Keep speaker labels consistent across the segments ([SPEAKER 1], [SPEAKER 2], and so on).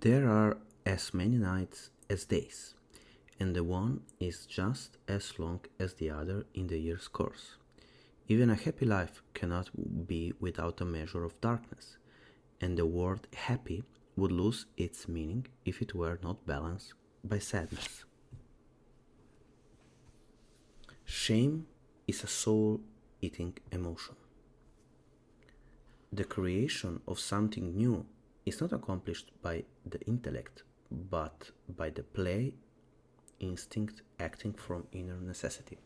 [SPEAKER 1] There are as many nights as days, and the one is just as long as the other in the year's course. Even a happy life cannot be without a measure of darkness, and the word happy would lose its meaning if it were not balanced by sadness. Shame is a soul eating emotion. The creation of something new is not accomplished by the intellect, but by the play instinct acting from inner necessity.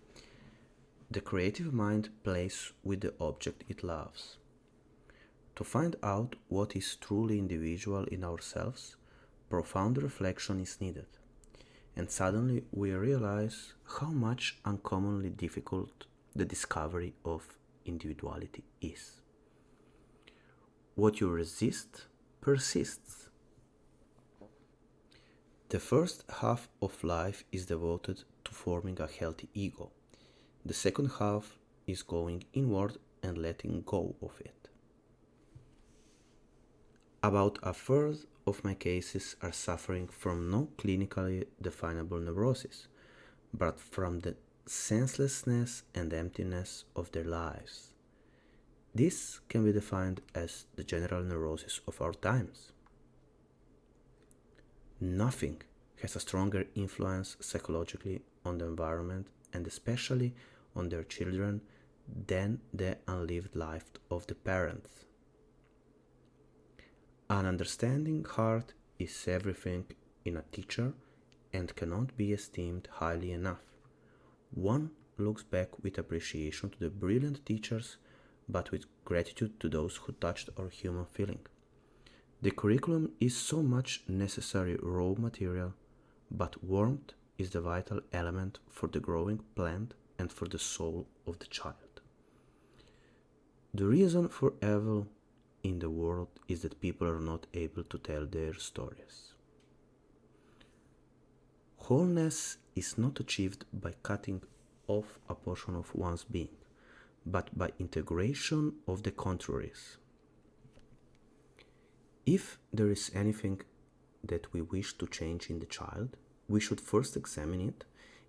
[SPEAKER 1] The creative mind plays with the object it loves. To find out what is truly individual in ourselves, profound reflection is needed, and suddenly we realize how much uncommonly difficult the discovery of individuality is. What you resist persists. The first half of life is devoted to forming a healthy ego. The second half is going inward and letting go of it. About a third of my cases are suffering from no clinically definable neurosis, but from the senselessness and emptiness of their lives. This can be defined as the general neurosis of our times. Nothing has a stronger influence psychologically on the environment and especially on their children than the unlived life of the parents. An understanding heart is everything in a teacher and cannot be esteemed highly enough. One looks back with appreciation to the brilliant teachers, but with gratitude to those who touched our human feeling. The curriculum is so much necessary raw material, but warmth is the vital element for the growing plant and for the soul of the child. The reason for evil in the world is that people are not able to tell their stories. Wholeness is not achieved by cutting off a portion of one's being, but by integration of the contraries. If there is anything that we wish to change in the child, we should first examine it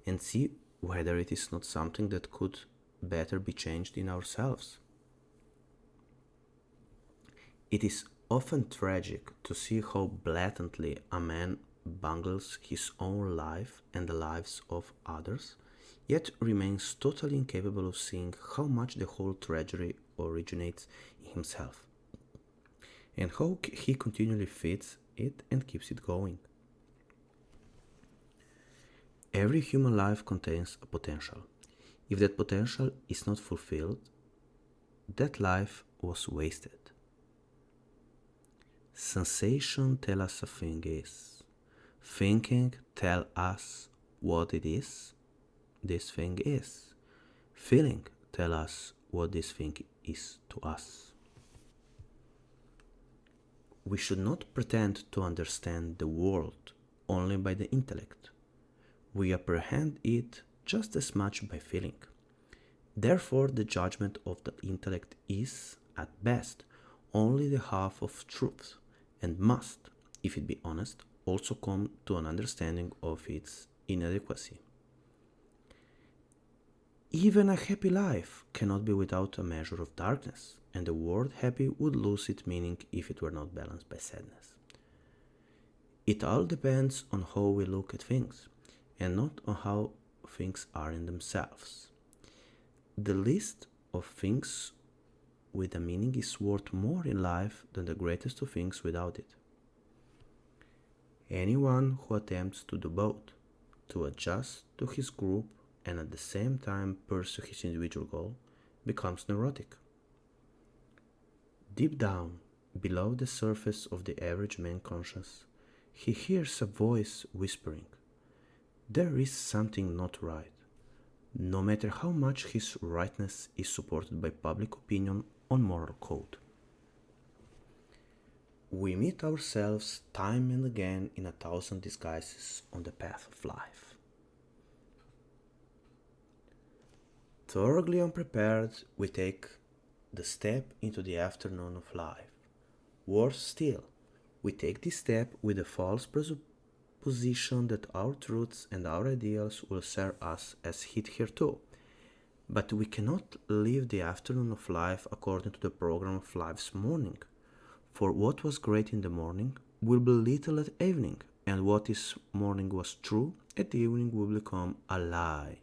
[SPEAKER 1] and see whether it is not something that could better be changed in ourselves. It is often tragic to see how blatantly a man bungles his own life and the lives of others, yet remains totally incapable of seeing how much the whole tragedy originates in himself, and how he continually feeds it and keeps it going. Every human life contains a potential. If that potential is not fulfilled, that life was wasted. Sensation tell us a thing is. Thinking tell us what it is this thing is. Feeling tell us what this thing is to us. We should not pretend to understand the world only by the intellect. We apprehend it just as much by feeling. Therefore, the judgment of the intellect is, at best, only the half of truth, and must, if it be honest, also come to an understanding of its inadequacy. Even a happy life cannot be without a measure of darkness, and the word happy would lose its meaning if it were not balanced by sadness. It all depends on how we look at things, and not on how things are in themselves. The list of things with a meaning is worth more in life than the greatest of things without it. Anyone who attempts to do both, to adjust to his group and at the same time pursue his individual goal, becomes neurotic. Deep down, below the surface of the average man conscious, he hears a voice whispering, "There is something not right," no matter how much his rightness is supported by public opinion on moral code. We meet ourselves time and again in 1,000 disguises on the path of life. Thoroughly unprepared, we take the step into the afternoon of life. Worse still, We take this step with the false presupposition that our truths and our ideals will serve us as hitherto. But we cannot live the afternoon of life according to the program of life's morning. For what was great in the morning will be little at evening, and what this morning was true, at evening will become a lie.